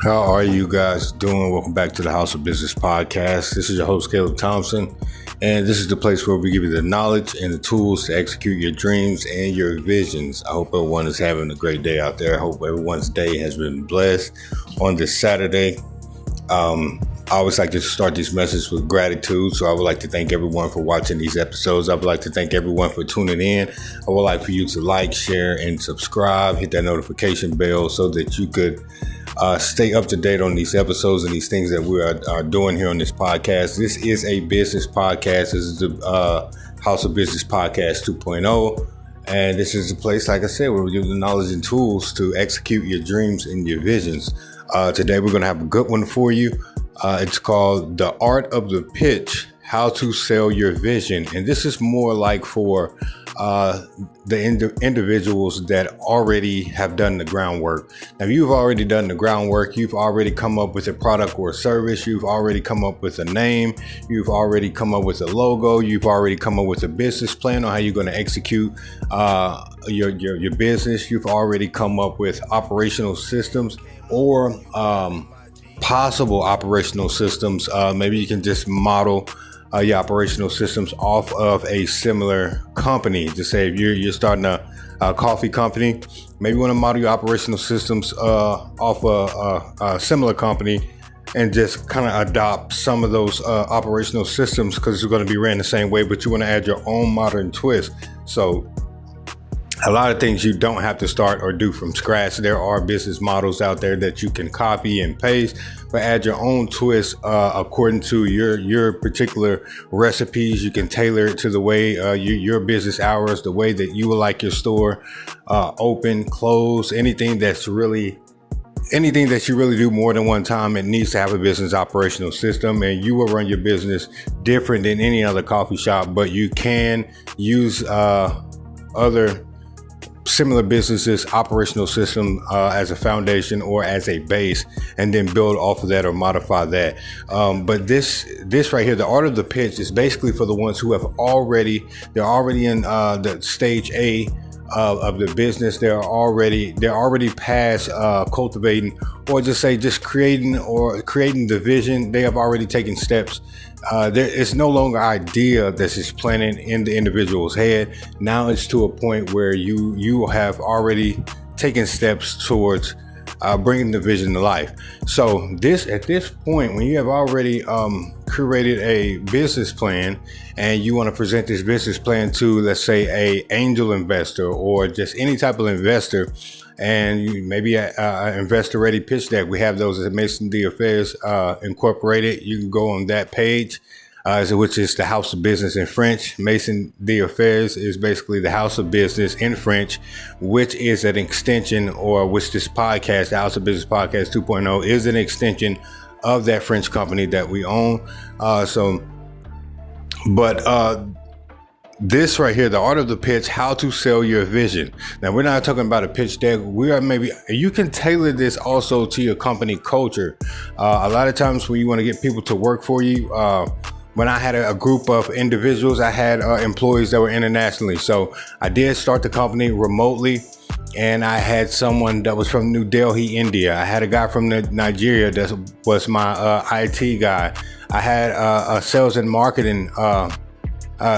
How are you guys doing? Welcome back to the House of Business Podcast. This is your host, Caleb Thompson, and this is the place where we give you the knowledge and the tools to execute your dreams and your visions. I hope everyone is having a great day out there. I hope everyone's day has been blessed on this Saturday. I always like to start these messages with gratitude, so I would like to thank everyone for watching these episodes. I would like to thank everyone for tuning in. I would like for you to like, share, and subscribe. Hit that notification bell so that you could stay up to date on these episodes and these things that we are doing here on this podcast. This is a business podcast. This is the House of Business Podcast 2.0. And this is the place, like I said, where we give you the knowledge and tools to execute your dreams and your visions. Today, we're going to have a good one for you. It's called The Art of the Pitch, How to Sell Your Vision. And this is more like for the individuals that already have done the groundwork. Now, you've already done the groundwork. You've already come up with a product or a service. You've already come up with a name. You've already come up with a logo. You've already come up with a business plan on how you're going to execute your business. You've already come up with operational systems or possible operational systems. Maybe you can just model your operational systems off of a similar company. Just say if you're starting a coffee company, maybe you want to model your operational systems off a similar company and just kind of adopt some of those operational systems because it's going to be ran the same way, but you want to add your own modern twist. So a lot of things you don't have to start or do from scratch. There are business models out there that you can copy and paste, but add your own twist according to your particular recipes. You can tailor it to the way your business hours, the way that you would like your store open, close, anything that you really do more than one time. It needs to have a business operational system, and you will run your business different than any other coffee shop, but you can use other similar businesses operational system as a foundation or as a base, and then build off of that or modify that. But this right here, the art of the pitch, is basically for the ones who they're already in the stage A of the business. They're already past cultivating, or just creating the vision. They have already taken steps. It's no longer idea that's just planning in the individual's head. Now it's to a point where you have already taken steps towards bringing the vision to life. So at this point, when you have already created a business plan and you want to present this business plan to, let's say, a angel investor or just any type of investor, and maybe an investor ready pitch deck. We have those at Mason D Affairs Incorporated. You can go on that page, which is the House of Business in French. Mason D Affairs is basically the House of Business in French, which is an extension, or which this podcast, the House of Business Podcast 2.0, is an extension of that French company that we own. This right here, the art of the pitch, how to sell your vision. Now, we're not talking about a pitch deck. You can tailor this also to your company culture. A lot of times when you want to get people to work for you, when I had a group of individuals, I had employees that were internationally. So I did start the company remotely, and I had someone that was from New Delhi, India. I had a guy from Nigeria that was my IT guy. I had a sales and marketing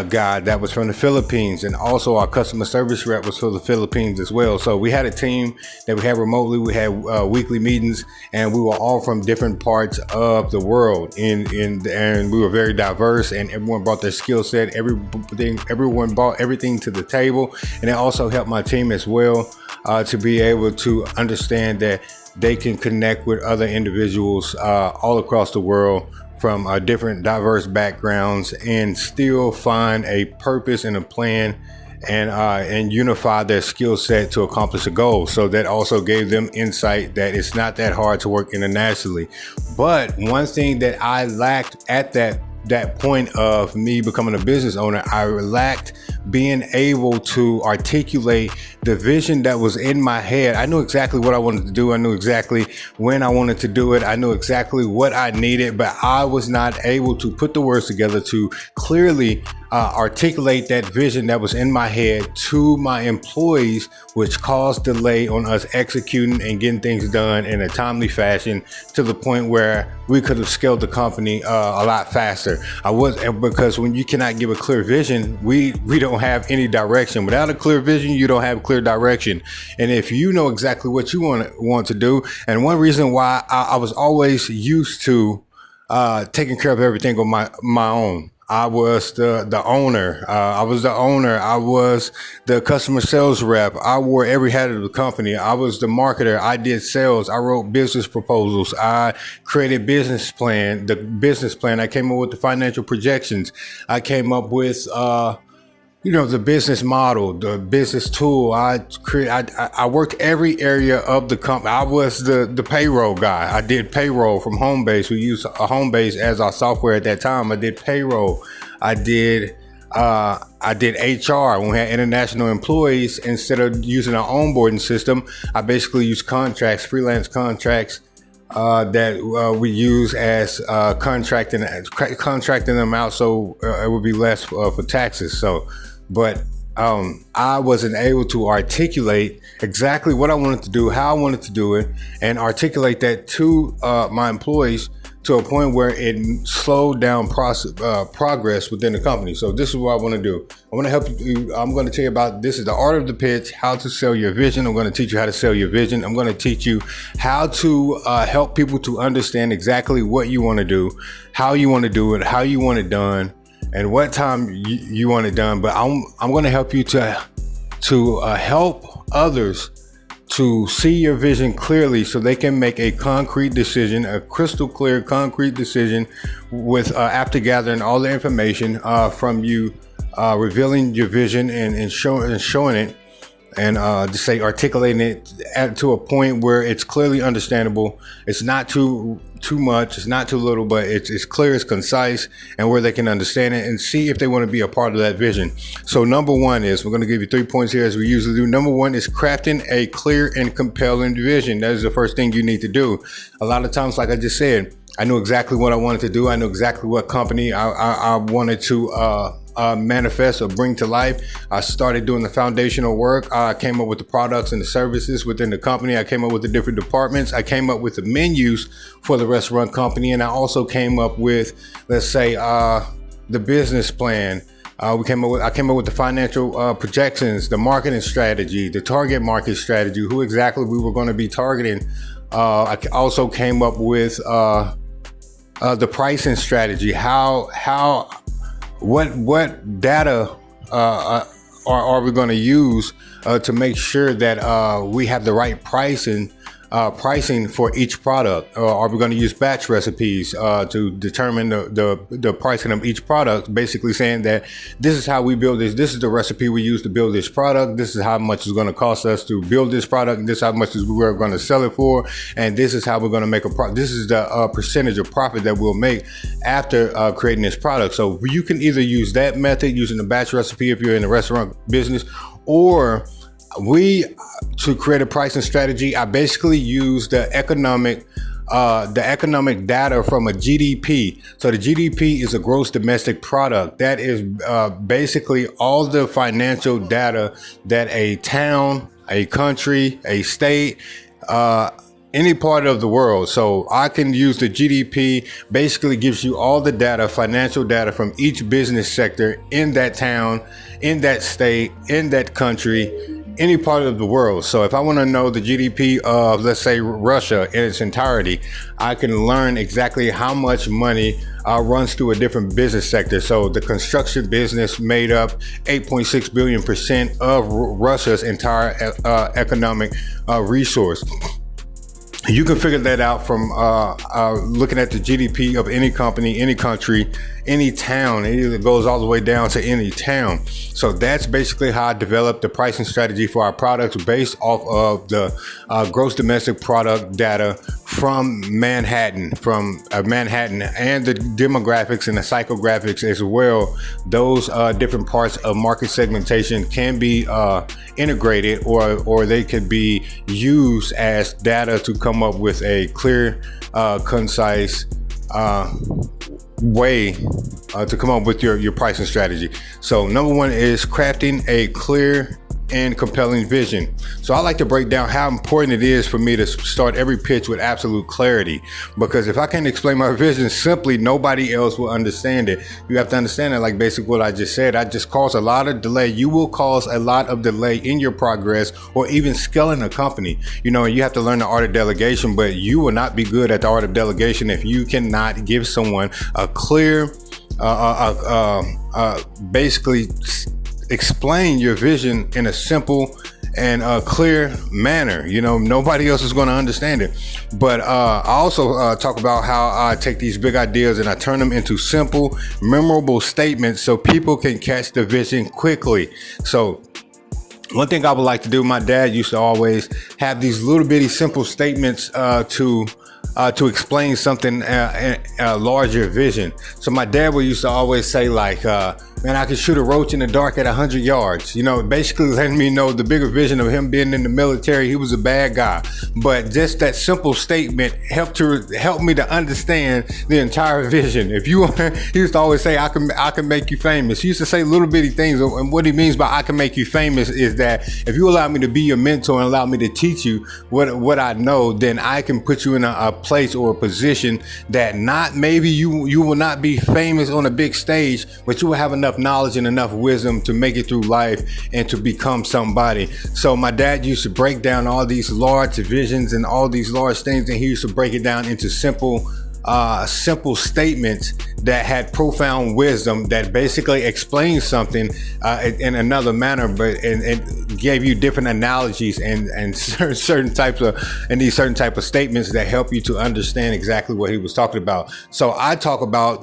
guy that was from the Philippines, and also our customer service rep was from the Philippines as well. So we had a team that we had remotely. We had weekly meetings, and we were all from different parts of the world. And we were very diverse, and everyone brought their skill set. Everyone brought everything to the table, and it also helped my team as well to be able to understand that they can connect with other individuals all across the world from different diverse backgrounds and still find a purpose and a plan and unify their skill set to accomplish a goal. So that also gave them insight that it's not that hard to work internationally. But one thing that I lacked at that point of me becoming a business owner, I lacked being able to articulate the vision that was in my head. I knew exactly what I wanted to do. I knew exactly when I wanted to do it. I knew exactly what I needed, but I was not able to put the words together to clearly articulate that vision that was in my head to my employees, which caused delay on us executing and getting things done in a timely fashion to the point where we could have scaled the company a lot faster. Because when you cannot give a clear vision, we don't have any direction. Without a clear vision, you don't have clear direction. And if you know exactly what you want to do, and one reason why I was always used to taking care of everything on my own. I was the owner. I was the customer sales rep. I wore every hat of the company. I was the marketer. I did sales. I wrote business proposals. I created the business plan. I came up with the financial projections. I came up with, the business model, the business tool. I worked every area of the company. I was the payroll guy. I did payroll from Homebase. We used Homebase as our software at that time. I did payroll. I did HR when we had international employees. Instead of using our onboarding system, I basically used freelance contracts that we use as contracting them out, so it would be less for taxes. But I wasn't able to articulate exactly what I wanted to do, how I wanted to do it, and articulate that to my employees to a point where it slowed down progress within the company. So this is what I want to do. I want to help you. I'm going to tell you about this is the art of the pitch, how to sell your vision. I'm going to teach you how to sell your vision. I'm going to teach you how to help people to understand exactly what you want to do, how you want to do it, how you want it done, and what time you want it done. But I'm going to help you to help others to see your vision clearly so they can make a concrete decision, a crystal clear concrete decision after gathering all the information from you, revealing your vision and showing it, and articulating it to a point where it's clearly understandable. It's not too much, it's not too little, but it's clear, it's concise, and where they can understand it and see if they want to be a part of that vision. So number one is, we're going to give you 3 points here as we usually do. Number one is crafting a clear and compelling vision. That is the first thing you need to do. A lot of times, like I just said, I knew exactly what I wanted to do. I knew exactly what company I wanted to manifest or bring to life. I started doing the foundational work. I came up with the products and the services within the company. I came up with the different departments. I came up with the menus for the restaurant company. And I also came up with, let's say, the business plan. I came up with the financial projections, the marketing strategy, the target market strategy, who exactly we were going to be targeting. I also came up with the pricing strategy, what data are we going to use to make sure that we have the right pricing for each product? Are we going to use batch recipes to determine the pricing of each product? Basically saying that this is how we build this. This is the recipe we use to build this product. This is how much it's going to cost us to build this product. And this is how much we're going to sell it for. And this is how we're going to make a profit. This is the percentage of profit that we'll make after creating this product. So you can either use that method using the batch recipe if you're in the restaurant business, or to create a pricing strategy, I basically use the economic data from a GDP. So the GDP is a gross domestic product. That is basically all the financial data that a town, a country, a state, any part of the world. So I can use the GDP, basically gives you all the data, financial data from each business sector in that town, in that state, in that country, any part of the world. So if I want to know the GDP of, let's say, Russia in its entirety, I can learn exactly how much money runs through a different business sector. So the construction business made up 8.6 billion% of Russia's entire economic resource. You can figure that out from looking at the GDP of any company, any country, any town. It goes all the way down to any town. So that's basically how I developed the pricing strategy for our products based off of the gross domestic product data Manhattan and the demographics and the psychographics as well. Those different parts of market segmentation can be integrated, or they could be used as data to come up with a clear, concise way to come up with your pricing strategy. So number one is crafting a clear and compelling vision. So I like to break down how important it is for me to start every pitch with absolute clarity, because if I can't explain my vision simply, nobody else will understand it. You have to understand that, like basically what I just said, I just cause a lot of delay. You will cause a lot of delay in your progress or even scaling a company. You know, you have to learn the art of delegation, but you will not be good at the art of delegation if you cannot give someone a clear, basically explain your vision in a simple and clear manner. You know, nobody else is going to understand it. But I also talk about how I take these big ideas and I turn them into simple, memorable statements so people can catch the vision quickly. So one thing I would like to do, my dad used to always have these little bitty simple statements to explain something, a larger vision. So my dad would used to always say like, man, I could shoot a roach in the dark at 100 yards. You know, basically letting me know the bigger vision of him being in the military. He was a bad guy, but just that simple statement helped me to understand the entire vision. If you, he used to always say, I can make you famous. He used to say little bitty things, and what he means by I can make you famous is that if you allow me to be your mentor and allow me to teach you what I know, then I can put you in a place or a position that maybe you will not be famous on a big stage, but you will have enough knowledge and enough wisdom to make it through life and to become somebody. So my dad used to break down all these large visions and all these large things, and he used to break it down into simple statements that had profound wisdom that basically explained something in another manner, but and gave you different analogies and certain types of statements that help you to understand exactly what he was talking about. So I talk about,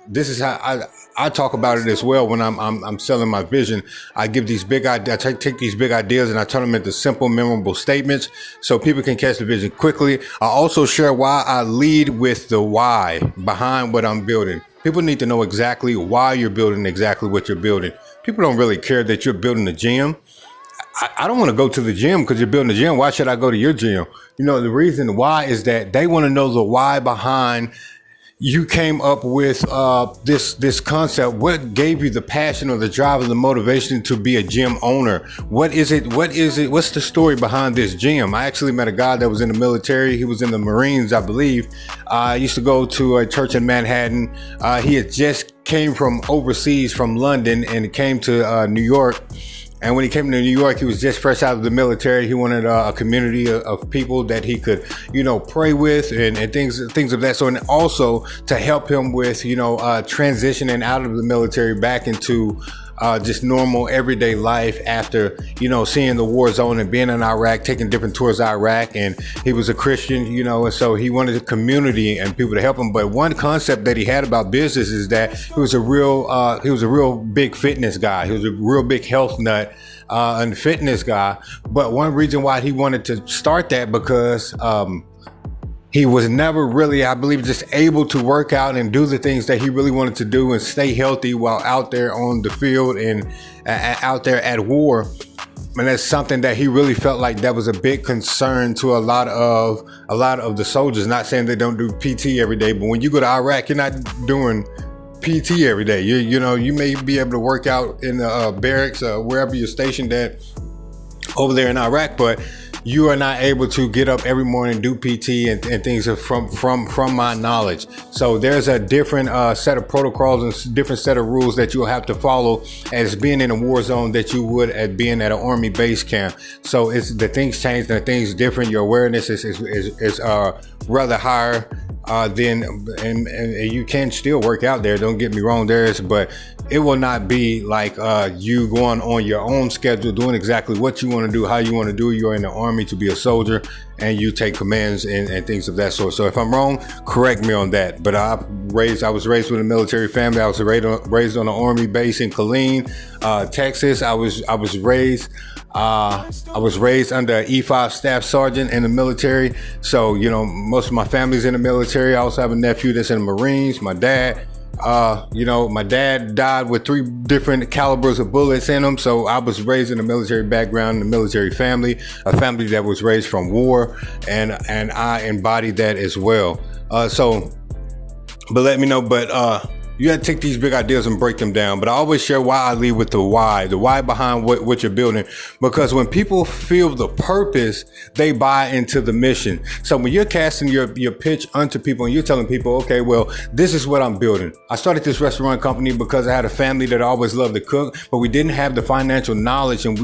this is how I talk about it as well when I'm selling my vision. I give these big ideas, I take these big ideas and I turn them into simple, memorable statements so people can catch the vision quickly. I also share why I lead with the why behind what I'm building. People need to know exactly why you're building exactly what you're building. People don't really care that you're building a gym. I don't want to go to the gym because you're building a gym. Why should I go to your gym? You know, the reason why is that they want to know the why behind you came up with this concept. What gave you the passion or the drive or the motivation to be a gym owner? What is it? What's the story behind this gym? I actually met a guy that was in the military. He was in the Marines, I believe. I used to go to a church in Manhattan. He had just came from overseas, from London, and came to New York. And when he came to New York, he was just fresh out of the military. He wanted a community of people that he could, pray with and things of that sort. And also to help him with, transitioning out of the military back into just normal everyday life after, seeing the war zone and being in Iraq, taking different tours of Iraq. And he was a Christian, and so he wanted a community and people to help him. But one concept that he had about business is that he was a real big fitness guy. He was a real big health nut and fitness guy. But one reason why he wanted to start that because he was never really, I believe, just able to work out and do the things that he really wanted to do and stay healthy while out there on the field and out there at war. And that's something that he really felt like that was a big concern to a lot of the soldiers. Not saying they don't do PT every day, but when you go to Iraq, you're not doing PT every day. You may be able to work out in the barracks wherever you're stationed at over there in Iraq, but you are not able to get up every morning and do PT and things from my knowledge. So there's a different set of protocols and different set of rules that you'll have to follow as being in a war zone that you would at being at an Army base camp. So it's the things change and the things different. Your awareness is rather higher then and you can still work out there. Don't get me wrong, but it will not be like you going on your own schedule, doing exactly what you want to do, how you want to do. You're in the Army to be a soldier and you take commands and things of that sort. So if I'm wrong, correct me on that. But I was raised with a military family. I was raised on an Army base in Killeen, Texas. I was raised I was raised under an E5 staff sergeant in the military. So, most of my family's in the military. I also have a nephew that's in the Marines. My dad, my dad died with 3 different calibers of bullets in him. So I was raised in a military background, in a military family, a family that was raised from war. And I embodied that as well. But let me know. You got to take these big ideas and break them down. But I always share why I lead with the why behind what you're building. Because when people feel the purpose, they buy into the mission. So when you're casting your pitch onto people and you're telling people, okay, well, this is what I'm building. I started this restaurant company because I had a family that always loved to cook, but we didn't have the financial knowledge, and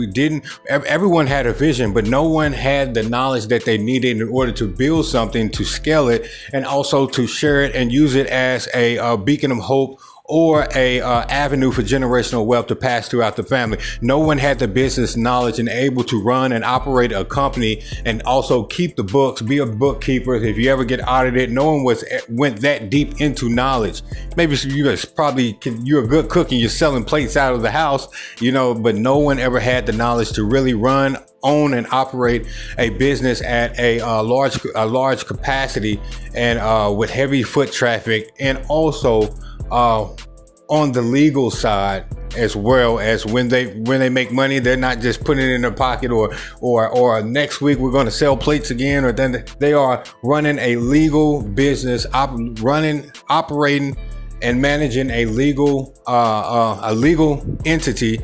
everyone had a vision, but no one had the knowledge that they needed in order to build something, to scale it, and also to share it and use it as a beacon of hope or a avenue for generational wealth to pass throughout the family. No one had the business knowledge and able to run and operate a company and also keep the books, be a bookkeeper. If you ever get audited, no one went that deep into knowledge. Maybe you're a good cook and you're selling plates out of the house, but no one ever had the knowledge to really run, own, and operate a business at a large capacity and with heavy foot traffic, and also on the legal side, as well as when they make money, they're not just putting it in their pocket or next week we're going to sell plates again, or then they are running a legal business, operating and managing a legal entity,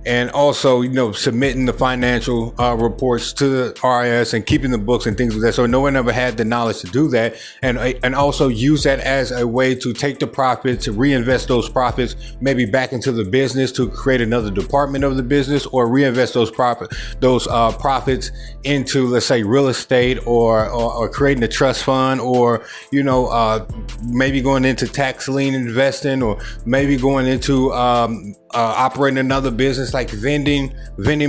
and also, submitting the financial reports to the RIS and keeping the books and things like that. So no one ever had the knowledge to do that, and also use that as a way to take the profits, to reinvest those profits, maybe back into the business to create another department of the business, or reinvest those profits into, let's say, real estate, or creating a trust fund, or maybe going into tax lien investing, or maybe going into operating another business like vending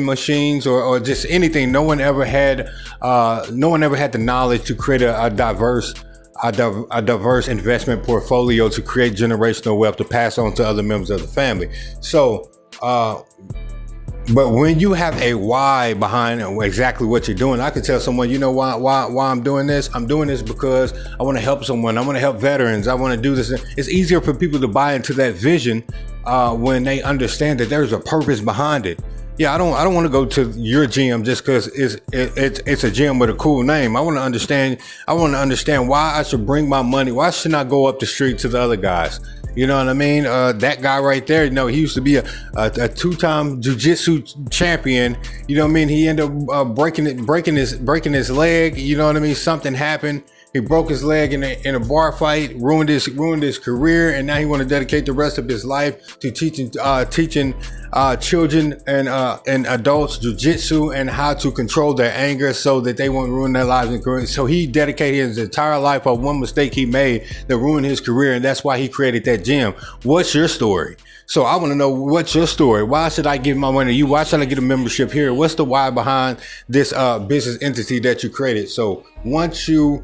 machines, or just anything. No one ever had the knowledge to create a diverse investment portfolio to create generational wealth to pass on to other members of the family. So, but when you have a why behind exactly what you're doing, I can tell someone, why I'm doing this. I'm doing this because I want to help someone. I want to help veterans. I want to do this. It's easier for people to buy into that vision when they understand that there's a purpose behind it. Yeah, I don't want to go to your gym just because it's a gym with a cool name. I want to understand why I should bring my money. Why shouldn't I go up the street to the other guys? You know what I mean? That guy right there, he used to be a 2-time jiu-jitsu champion. You know what I mean? He ended up breaking his leg. You know what I mean? Something happened. He broke his leg in a bar fight, ruined his career, and now he want to dedicate the rest of his life to teaching children and adults jiu-jitsu and how to control their anger so that they won't ruin their lives and career. So he dedicated his entire life on one mistake he made that ruined his career, and that's why he created that gym. What's your story? So I want to know, what's your story? Why should I give my money to you? Why should I get a membership here? What's the why behind this business entity that you created? So once you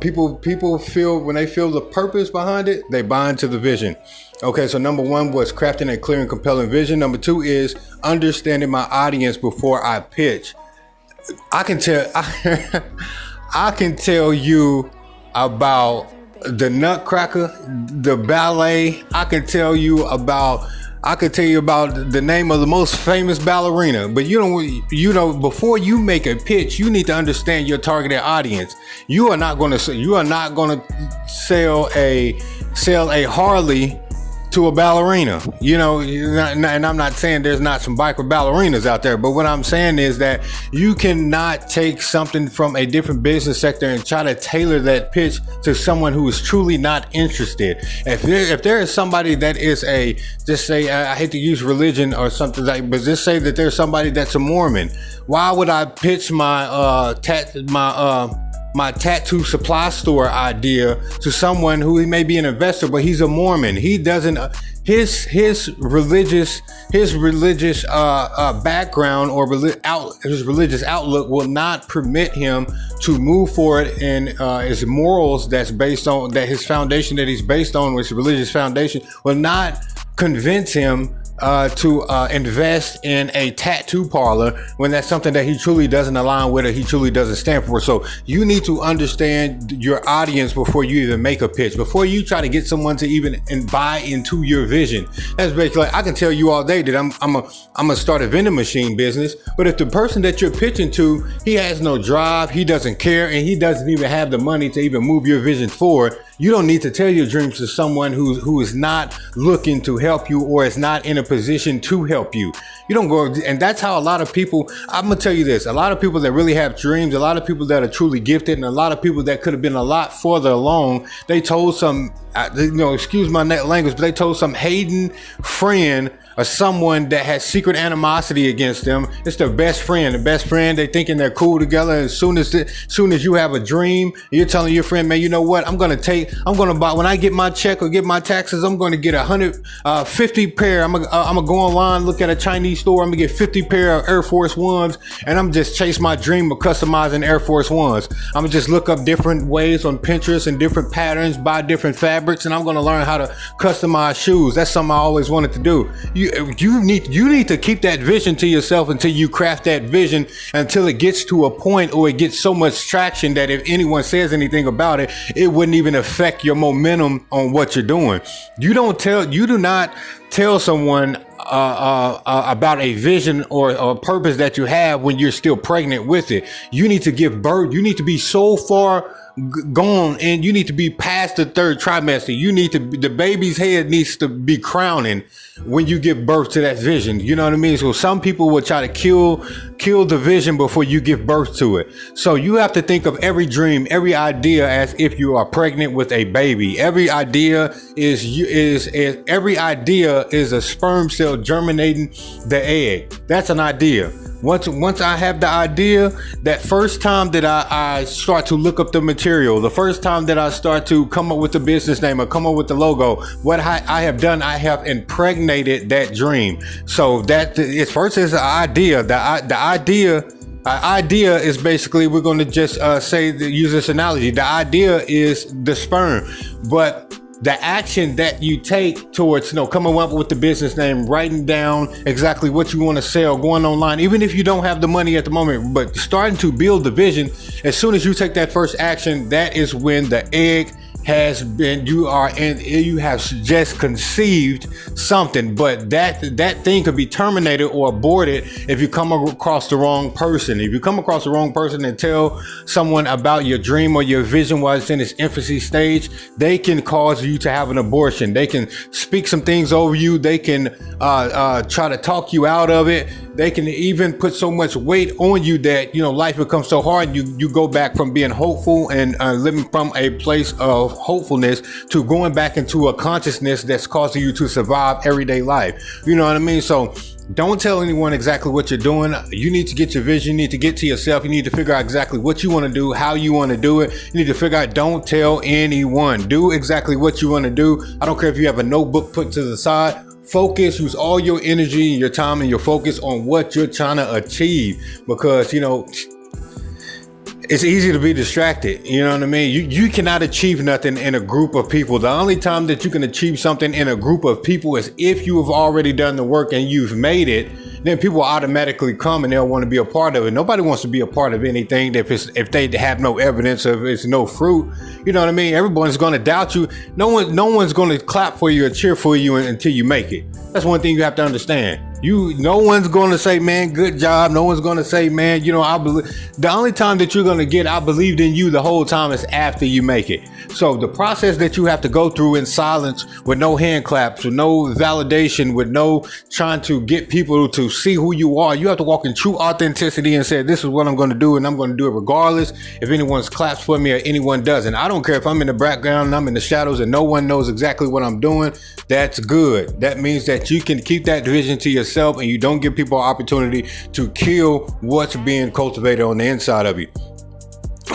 people feel, when they feel the purpose behind it, they buy into the vision. Okay, so number 1 was crafting a clear and compelling vision. Number 2 is understanding my audience before I pitch. I can tell you about the Nutcracker, the ballet. I can tell you about the name of the most famous ballerina, but before you make a pitch, you need to understand your targeted audience. You are not going to sell a Harley to a ballerina, and I'm not saying there's not some biker ballerinas out there, but what I'm saying is that you cannot take something from a different business sector and try to tailor that pitch to someone who is truly not interested. If there is somebody that is just say, I hate to use religion or something like, but just say that there's somebody that's a Mormon. Why would I pitch my tattoo supply store idea to someone who may be an investor, but he's a Mormon? He doesn't, his religious background or his religious outlook will not permit him to move forward in his morals that his foundation that he's based on, which religious foundation, will not convince him to invest in a tattoo parlor when that's something that he truly doesn't align with or he truly doesn't stand for. So you need to understand your audience before you even make a pitch, before you try to get someone to even buy into your vision. That's basically like, I can tell you all day that I'm gonna start a vending machine business, but if the person that you're pitching to, he has no drive, he doesn't care, and he doesn't even have the money to even move your vision forward, you don't need to tell your dreams to someone who is not looking to help you or is not in a position to help you. You don't go, and that's how a lot of people, I'm gonna tell you this, a lot of people that really have dreams, a lot of people that are truly gifted, and a lot of people that could have been a lot further along, they told some, excuse my language, but they told some hating friend or someone that has secret animosity against them. It's their best friend. The best friend, they thinking they're cool together. As soon as you have a dream, you're telling your friend, man, you know what? I'm gonna buy, when I get my check or get my taxes, I'm gonna get 50 pair. I'm gonna go online, look at a Chinese store. I'm gonna get 50 pair of Air Force Ones, and I'm just chase my dream of customizing Air Force Ones. I'm gonna just look up different ways on Pinterest and different patterns, buy different fabrics, and I'm gonna learn how to customize shoes. That's something I always wanted to do. You need to keep that vision to yourself until you craft that vision, until it gets to a point or it gets so much traction that if anyone says anything about it, it wouldn't even affect your momentum on what you're doing. You do not tell someone about a vision or a purpose that you have when you're still pregnant with it. You need to give birth. You need to be so far gone, and you need to be past the third trimester. The baby's head needs to be crowning when you give birth to that vision. You know what I mean? So some people will try to kill the vision before you give birth to it. So you have to think of every dream, every idea as if you are pregnant with a baby. Every idea is a sperm cell germinating the egg. That's an idea. Once I have the idea, that first time that I start to look up the material, the first time that I start to come up with the business name or come up with the logo, what I have done, I have impregnated that dream. So that is first is the idea. The idea is basically, we're going to just use this analogy. The idea is the sperm, but the action that you take towards, coming up with the business name, writing down exactly what you want to sell, going online, even if you don't have the money at the moment, but starting to build the vision, as soon as you take that first action, that is when the egg has been, you have just conceived something, but that thing could be terminated or aborted if you come across the wrong person. If you come across the wrong person and tell someone about your dream or your vision while it's in its infancy stage, they can cause you to have an abortion. They can speak some things over you. They can try to talk you out of it. They can even put so much weight on you that, life becomes so hard. You go back from being hopeful and living from a place of hopefulness to going back into a consciousness that's causing you to survive everyday life. You know what I mean? So don't tell anyone exactly what you're doing. You need to get your vision. You need to get to yourself. You need to figure out exactly what you want to do, how you want to do it. You need to figure out, don't tell anyone. Do exactly what you want to do. I don't care if you have a notebook put to the side. Focus, use all your energy, your time, and your focus on what you're trying to achieve, because, it's easy to be distracted. You know what I mean? You cannot achieve nothing in a group of people. The only time that you can achieve something in a group of people is if you have already done the work and you've made it. Then people will automatically come and they'll want to be a part of it. Nobody wants to be a part of anything if they have no evidence of it's no fruit. You know what I mean? Everyone's going to doubt you. No one's going to clap for you or cheer for you until you make it. That's one thing you have to understand. No one's going to say, man, good job. No one's going to say, man, I believe. The only time that you're going to get, I believed in you the whole time, is after you make it. So the process that you have to go through in silence, with no hand claps, with no validation, with no trying to get people to see who you are, you have to walk in true authenticity and say, this is what I'm going to do, and I'm going to do it regardless if anyone's claps for me or anyone doesn't. I don't care if I'm in the background and I'm in the shadows and no one knows exactly what I'm doing. That's good. That means that you can keep that vision to yourself and you don't give people an opportunity to kill what's being cultivated on the inside of you.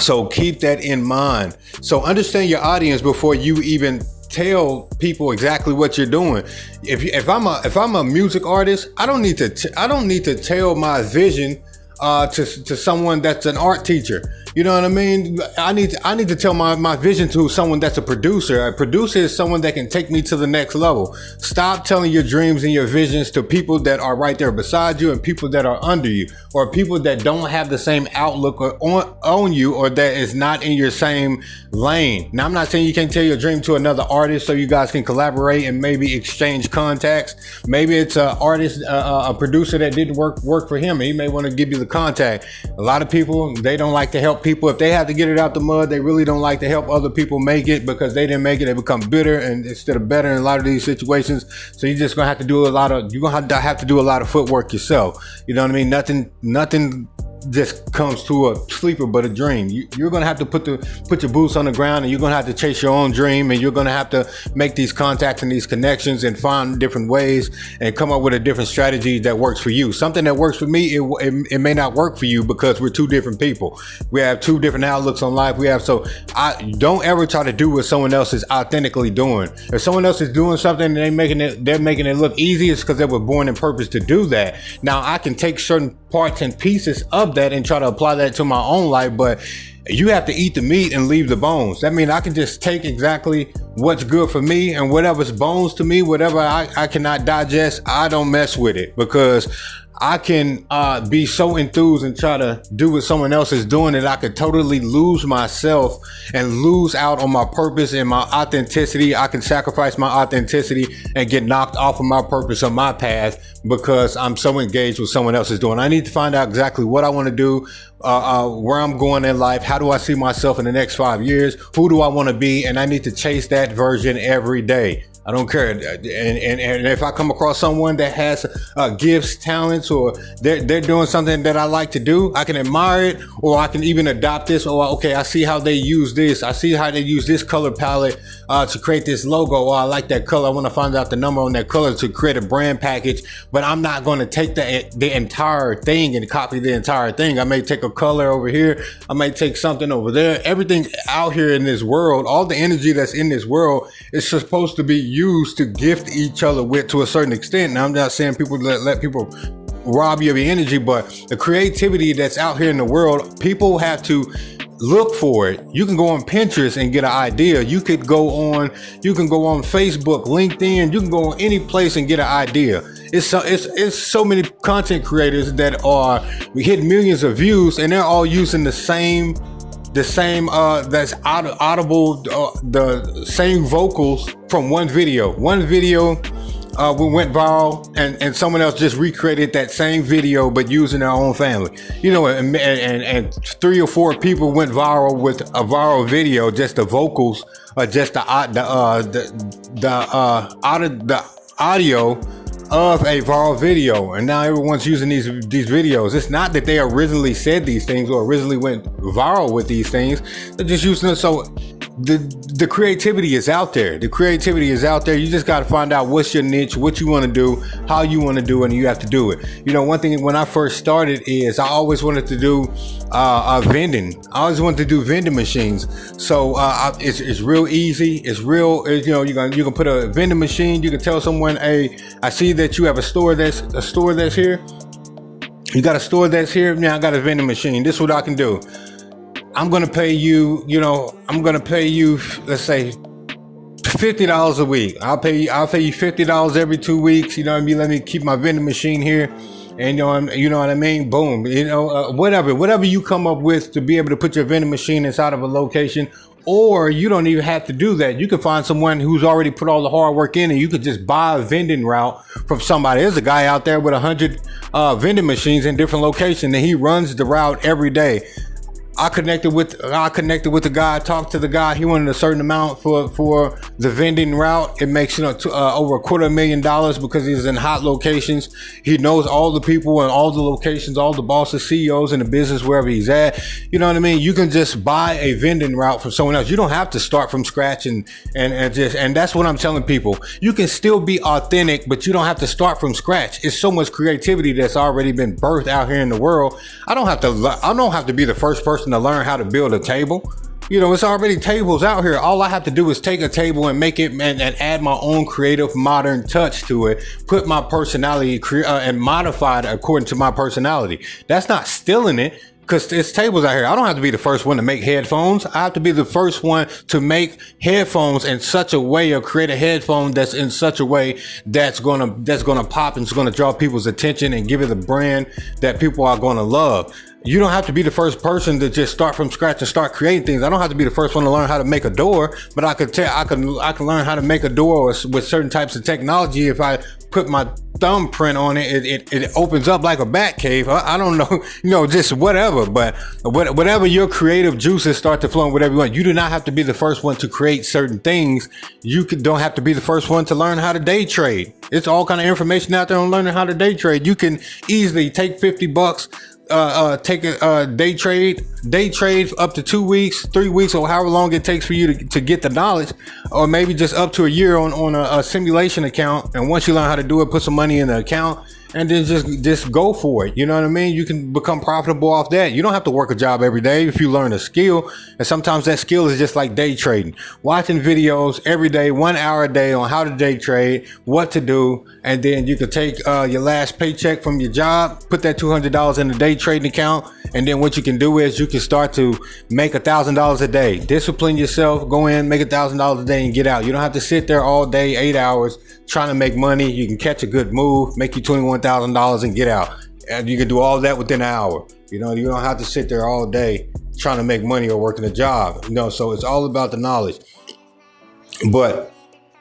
So keep that in mind. So understand your audience before you even tell people exactly what you're doing. If I'm a music artist, I don't need to tell my vision to someone that's an art teacher. You know what I mean? I need to tell my vision to someone that's a producer. A producer is someone that can take me to the next level. Stop telling your dreams and your visions to people that are right there beside you and people that are under you, or people that don't have the same outlook on you, or that is not in your same lane. Now, I'm not saying you can't tell your dream to another artist so you guys can collaborate and maybe exchange contacts. Maybe it's an artist, a producer that didn't work for him, and he may want to give you the contact. A lot of people, they don't like to help people. If they have to get it out the mud, they really don't like to help other people make it, because they didn't make it, they become bitter and instead of better in a lot of these situations. So you're just gonna have to do a lot of footwork yourself. You know what I mean? Nothing just comes to a sleeper but a dream. You're gonna have to put your boots on the ground, and you're gonna have to chase your own dream, and you're gonna have to make these contacts and these connections and find different ways and come up with a different strategy that works for you. Something that works for me, it may not work for you, because we're two different people. We have two different outlooks on life. I don't ever try to do what someone else is authentically doing. If someone else is doing something and they're making it look easy, it's because they were born in purpose to do that. Now, I can take certain parts and pieces of that and try to apply that to my own life, but you have to eat the meat and leave the bones. That means I can just take exactly what's good for me, and whatever's bones to me, whatever I cannot digest, I don't mess with it, because I can be so enthused and try to do what someone else is doing that I could totally lose myself and lose out on my purpose and my authenticity. I can sacrifice my authenticity and get knocked off of my purpose on my path because I'm so engaged with someone else is doing. I need to find out exactly what I want to do, where I'm going in life. How do I see myself in the next 5 years? Who do I want to be? And I need to chase that version every day. I don't care. And if I come across someone that has gifts, talents, or they're doing something that I like to do, I can admire it, or I can even adopt this. Or, okay, I see how they use this. I see how they use this color palette to create this logo. Oh, I like that color. I want to find out the number on that color to create a brand package. But I'm not going to take the entire thing and copy the entire thing. I may take a color over here. I may take something over there. Everything out here in this world, all the energy that's in this world is supposed to be used to gift each other with, to a certain extent. Now, I'm not saying people let people rob you of your energy, but the creativity that's out here in the world, people have to look for it. You can go on Pinterest and get an idea. You can go on Facebook, LinkedIn. You can go on any place and get an idea. It's so many content creators that are hitting millions of views, and they're all using the same that's audible, the same vocals from one video. We went viral, and someone else just recreated that same video but using their own family. You know, and 3 or 4 people went viral with a viral video, just the vocals, just the audio of a viral video, and now everyone's using these videos. It's not that they originally said these things or originally went viral with these things. They're just using it. So the creativity is out there. The creativity is out there. You just got to find out what's your niche, what you want to do, how you want to do it, and you have to do it. You know, one thing when I first started is I always wanted to do vending. I always wanted to do vending machines. So it's real easy. It's real. You can put a vending machine. You can tell someone, hey, I see that you have a store that's here. You got a store that's here. Now I got a vending machine. This is what I can do. I'm going to pay you, let's say $50 a week. I'll pay you $50 every 2 weeks. You know what I mean? Let me keep my vending machine here. And you know what I mean? Boom. Whatever you come up with to be able to put your vending machine inside of a location. Or you don't even have to do that. You can find someone who's already put all the hard work in, and you could just buy a vending route from somebody. There's a guy out there with 100 vending machines in different locations, and he runs the route every day. I connected with the guy, talked to the guy. He wanted a certain amount for the vending route. It makes over $250,000 because he's in hot locations. He knows all the people and all the locations, all the bosses, CEOs in the business wherever he's at. You know what I mean? You can just buy a vending route from someone else. You don't have to start from scratch and that's what I'm telling people. You can still be authentic, but you don't have to start from scratch. It's so much creativity that's already been birthed out here in the world. I don't have to be the first person to learn how to build a table. You know, it's already tables out here. All I have to do is take a table and make it and add my own creative, modern touch to it, put my personality and modify it according to my personality. That's not stealing it. Because it's tables out here. I don't have to be the first one to make headphones. I have to be the first one to make headphones in such a way, or create a headphone that's in such a way that's gonna pop and it's gonna draw people's attention and give it a brand that people are gonna love. You don't have to be the first person to just start from scratch and start creating things. I don't have to be the first one to learn how to make a door, but I can learn how to make a door with certain types of technology. If I put my thumbprint on it, it opens up like a bat cave. I don't know, just whatever. But whatever your creative juices start to flow, whatever you want. You do not have to be the first one to create certain things. You don't have to be the first one to learn how to day trade. It's all kind of information out there on learning how to day trade. You can easily take $50. Take a day trade up to 2 weeks, 3 weeks, or however long it takes for you to get the knowledge, or maybe just up to a year on a simulation account. And once you learn how to do it, put some money in the account and then just go for it. You know what I mean? You can become profitable off that. You don't have to work a job every day if you learn a skill. And sometimes that skill is just like day trading, watching videos every day, 1 hour a day on how to day trade, what to do. And then you could take your last paycheck from your job, put that $200 in the day trading account. And then what you can do is you can start to make $1,000 a day. Discipline yourself, go in, make $1,000 a day and get out. You don't have to sit there all day, 8 hours trying to make money. You can catch a good move, make you $21,000 and get out. And you can do all that within an hour. You don't have to sit there all day trying to make money or working a job. So it's all about the knowledge. But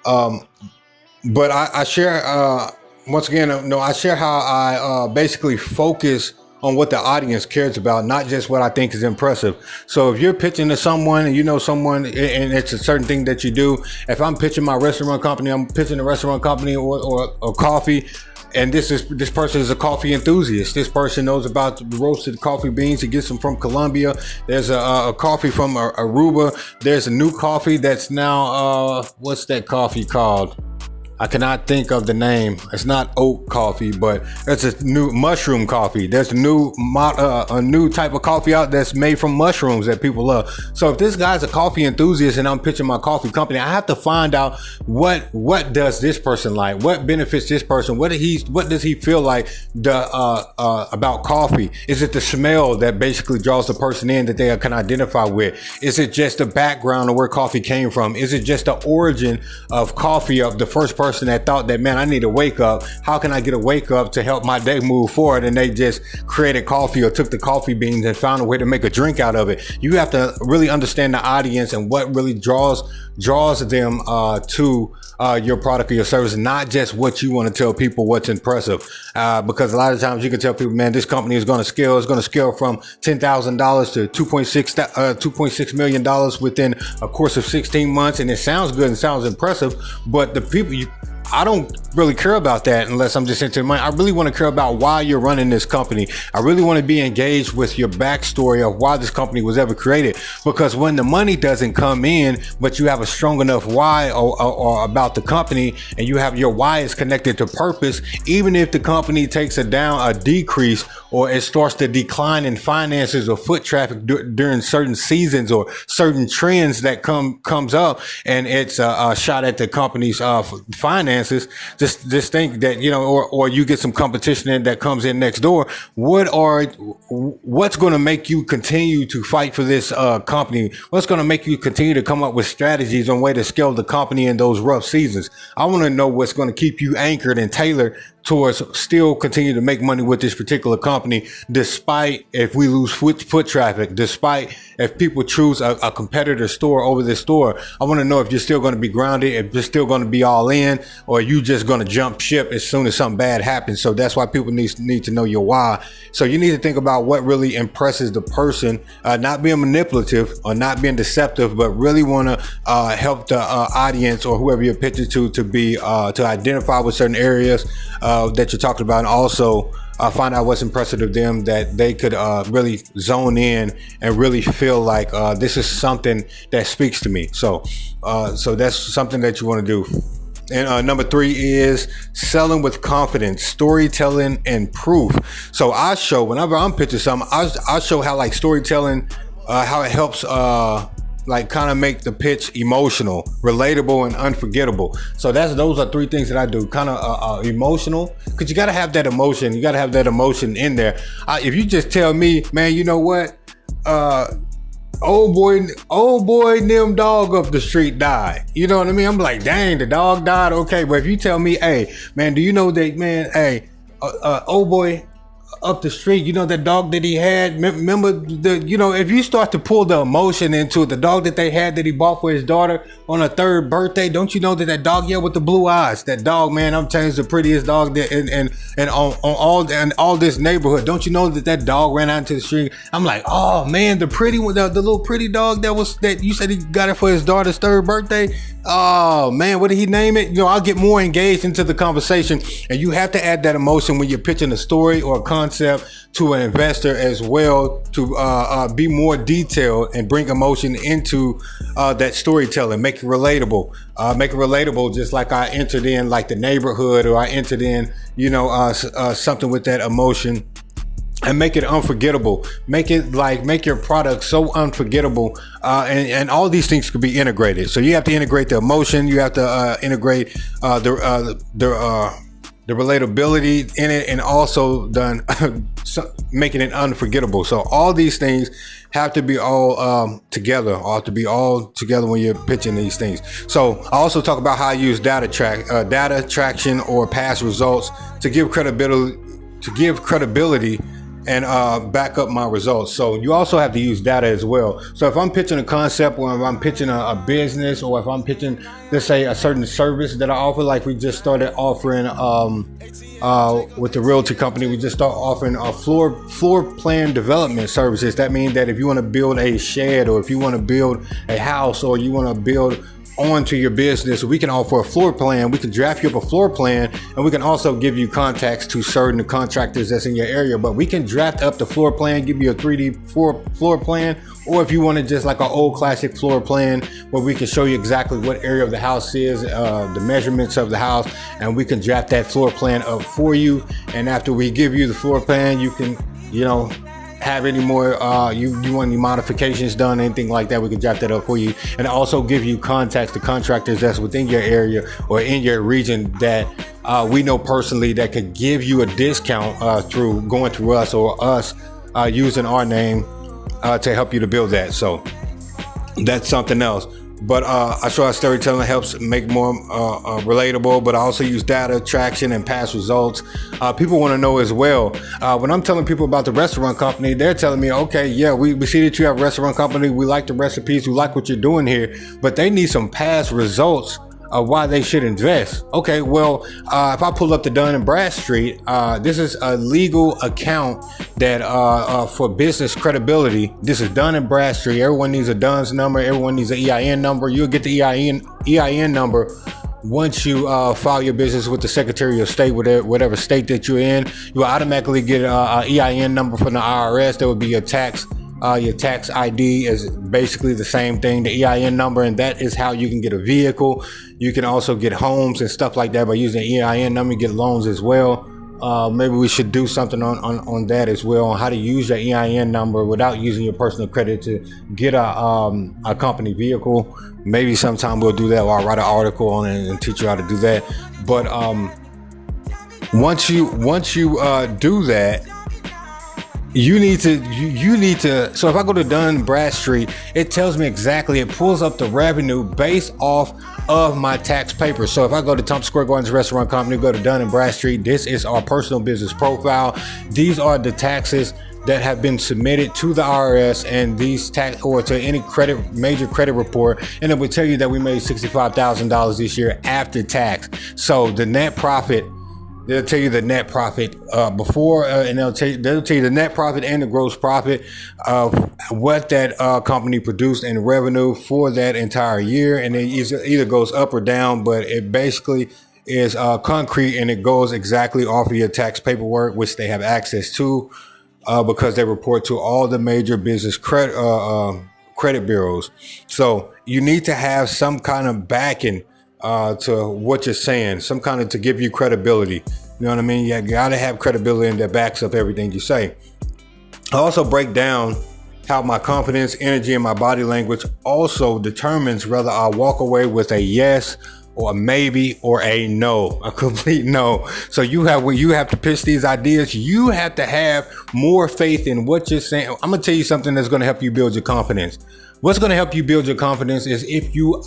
I share, once again, I share how I basically focus on what the audience cares about, not just what I think is impressive. So if you're pitching to someone and you know someone and it's a certain thing that you do, if I'm pitching my restaurant company, I'm pitching a restaurant company or coffee, and this person is a coffee enthusiast. This person knows about the roasted coffee beans. He gets them from Colombia. There's a coffee from Aruba. There's a new coffee that's now, what's that coffee called? I cannot think of the name. It's not oat coffee, but it's a new mushroom coffee. There's a new type of coffee out that's made from mushrooms that people love. So if this guy's a coffee enthusiast and I'm pitching my coffee company, I have to find out what does this person like? What benefits this person? What does he feel like about coffee? Is it the smell that basically draws the person in that they can identify with? Is it just the background of where coffee came from? Is it just the origin of coffee of the first person that thought that, man, I need to wake up. How can I get a wake up to help my day move forward? And they just created coffee or took the coffee beans and found a way to make a drink out of it. You have to really understand the audience and what really draws them to your product or your service, not just what you want to tell people what's impressive. Because a lot of times you can tell people, man, this company is going to scale. It's going to scale from $10,000 to $2.6 million within a course of 16 months. And it sounds good and sounds impressive, but the people I don't really care about that unless I'm just into money. I really want to care about why you're running this company. I really want to be engaged with your backstory of why this company was ever created. Because when the money doesn't come in, but you have a strong enough why or about the company, and you have your why is connected to purpose, even if the company takes a decrease, or it starts to decline in finances or foot traffic during certain seasons or certain trends that comes up, and it's a shot at the company's finances. Just think that, or you get some competition in that comes in next door. What's going to make you continue to fight for this company? What's going to make you continue to come up with strategies on way to scale the company in those rough seasons? I want to know what's going to keep you anchored and tailored towards still continue to make money with this particular company, despite if we lose foot traffic, despite if people choose a competitor store over this store. I want to know if you're still going to be grounded, if you're still going to be all in, or are you just going to jump ship as soon as something bad happens. So that's why people need to know your why. So you need to think about what really impresses the person, not being manipulative or not being deceptive, but really want to help the audience or whoever you're pitching to be to identify with certain areas that you're talking about, and also find out what's impressive to them that they could really zone in and really feel like this is something that speaks to me. So that's something that you want to do. And number 3 is selling with confidence, storytelling, and proof. So I show, whenever I'm pitching something, I show how like storytelling, how it helps like kind of make the pitch emotional, relatable, and unforgettable. So those are three things that I do. Kind of emotional, because you got to have that emotion. You got to have that emotion in there. If you just tell me, man, you know what? Old boy, them dog up the street died. You know what I mean? I'm like, dang, the dog died. Okay, but if you tell me, hey, man, do you know that, man? Hey, old boy up the street, you know, that dog that he had. Remember if you start to pull the emotion into it, the dog that they had that he bought for his daughter on her third birthday, don't you know that dog, with the blue eyes, that dog, man, I'm telling you, the prettiest dog that and on all this neighborhood. Don't you know that dog ran out into the street? I'm like, oh man, the pretty one, the little pretty dog that you said he got it for his daughter's third birthday. Oh man, what did he name it? I'll get more engaged into the conversation, and you have to add that emotion when you're pitching a story or a concept to an investor as well, to be more detailed and bring emotion into that storytelling. Make it relatable. Just like I entered in like the neighborhood, or I entered in something with that emotion. And make it unforgettable. Make your product so unforgettable. And all these things could be integrated. So you have to integrate the emotion. You have to integrate the relatability in it, and also making it unforgettable. So all these things have to be all together. When you're pitching these things. So I also talk about how I use data traction or past results to give credibility and back up my results. So you also have to use data as well. So if I'm pitching a concept, or if I'm pitching a business, or if I'm pitching, let's say, a certain service that I offer, like we just started offering with the realty company, we just started offering floor plan development services. That means that if you want to build a shed, or if you want to build a house, or you want to build onto your business, we can offer a floor plan. We can draft you up a floor plan, and we can also give you contacts to certain contractors that's in your area. But we can draft up the floor plan, give you a 3D floor plan, or if you want to just like an old classic floor plan where we can show you exactly what area of the house is, the measurements of the house, and we can draft that floor plan up for you. And after we give you the floor plan, you can, have any more, you want any modifications done, anything like that, we can draft that up for you. And also give you contacts to contractors that's within your area or in your region that we know personally that could give you a discount through going through us, or us using our name to help you to build that. So that's something else. But I show how storytelling helps make more relatable, but I also use data, traction, and past results. People want to know as well. When I'm telling people about the restaurant company, they're telling me, okay, yeah, we see that you have a restaurant company. We like the recipes. We like what you're doing here. But they need some past results of why they should invest. Okay, well, if I pull up to Dun & Bradstreet, this is a legal account that for business credibility. This is Dun & Bradstreet. Everyone needs a Dun's number. Everyone needs an EIN number. You'll get the EIN number once you file your business with the Secretary of State, whatever state that you're in. You will automatically get an EIN number from the IRS. That would be your tax ID is basically the same thing, the EIN number, and that is how you can get a vehicle. You can also get homes and stuff like that by using the EIN number. You get loans as well. Maybe we should do something on that as well, on how to use your EIN number without using your personal credit to get a company vehicle. Maybe sometime we'll do that, or I'll write an article on it and teach you how to do that. But once you do that, you need to, so if I go to Dun & Bradstreet, it tells me exactly, it pulls up the revenue based off of my tax papers. So if I go to Thompson Square Gardens Restaurant Company, go to Dun & Bradstreet, this is our personal business profile. These are the taxes that have been submitted to the IRS, and these tax, or to any major credit report, and it would tell you that we made $65,000 this year after tax. So the net profit, they'll tell you the net profit before, and they'll tell you the net profit and the gross profit of what that company produced in revenue for that entire year. And it either goes up or down, but it basically is concrete, and it goes exactly off of your tax paperwork, which they have access to because they report to all the major business credit bureaus. So you need to have some kind of backing to what you're saying, some kind of to give you credibility. You know what I mean? You gotta have credibility, and that backs up everything you say. I also break down how my confidence, energy, and my body language also determines whether I walk away with a yes or a maybe or a no, a complete no. So when you have to pitch these ideas, you have to have more faith in what you're saying. I'm gonna tell you something that's gonna help you build your confidence. What's going to help you build your confidence is if you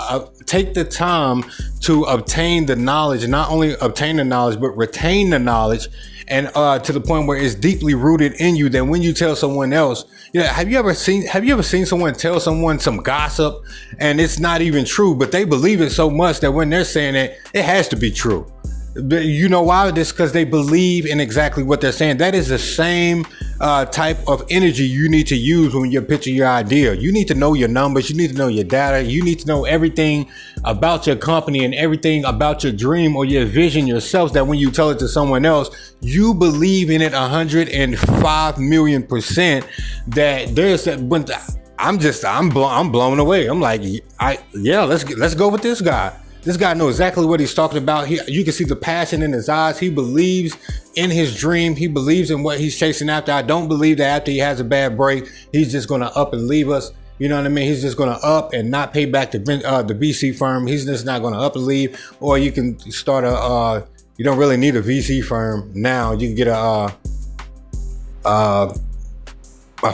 take the time to obtain the knowledge, not only obtain the knowledge, but retain the knowledge, and to the point where it's deeply rooted in you. That when you tell someone else, have you ever seen someone tell someone some gossip and it's not even true, but they believe it so much that when they're saying it, it has to be true. You know why? This because they believe in exactly what they're saying. That is the same type of energy you need to use when you're pitching your idea. You need to know your numbers. You need to know your data. You need to know everything about your company and everything about your dream or your vision yourself, that when you tell it to someone else, you believe in it 105 million %. That there's that. When I'm blown away. I'm like, let's go with this guy. This guy knows exactly what he's talking about. You can see the passion in his eyes. He believes in his dream. He believes in what he's chasing after. I don't believe that after he has a bad break, he's just going to up and leave us. You know what I mean? He's just going to up and not pay back the VC firm. He's just not going to up and leave. Or you can start you don't really need a VC firm now. You can get I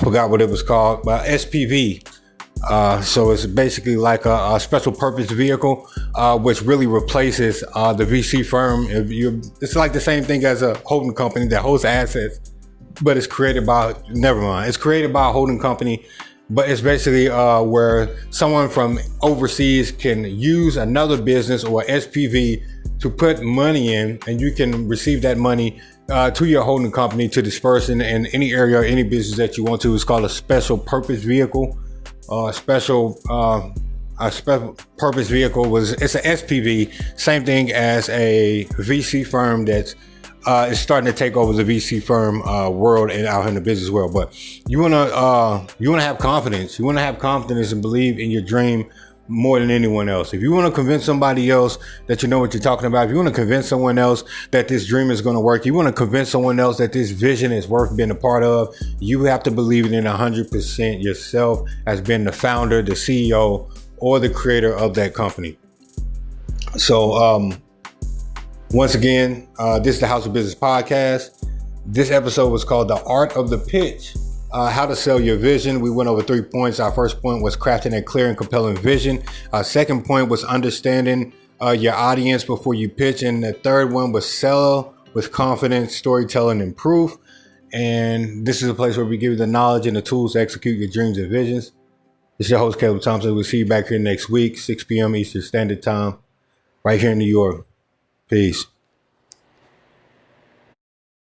forgot what it was called, but SPV. So it's basically like a special purpose vehicle, which really replaces the VC firm. It's like the same thing as a holding company that holds assets, but it's created by, it's created by a holding company, but it's basically where someone from overseas can use another business or SPV to put money in, and you can receive that money to your holding company to disperse in any area or any business that you want to. It's called a special purpose vehicle. Special purpose vehicle it's an SPV, same thing as a VC firm that's is starting to take over the VC firm world and out in the business world. But you wanna have confidence. You wanna have confidence and believe in your dream more than anyone else. If you want to convince somebody else that you know what you're talking about, if you want to convince someone else that this dream is going to work, you want to convince someone else that this vision is worth being a part of, you have to believe in it 100% yourself as being the founder, the CEO, or the creator of that company. So once again, this is the House of Business podcast. This episode was called The Art of the Pitch. How to sell your vision. We went over 3 points. Our first point was crafting a clear and compelling vision. Our second point was understanding your audience before you pitch. And the third one was sell with confidence, storytelling, and proof. And this is a place where we give you the knowledge and the tools to execute your dreams and visions. This is your host, Caleb Thompson. We'll see you back here next week, 6 p.m. Eastern Standard Time, right here in New York. Peace.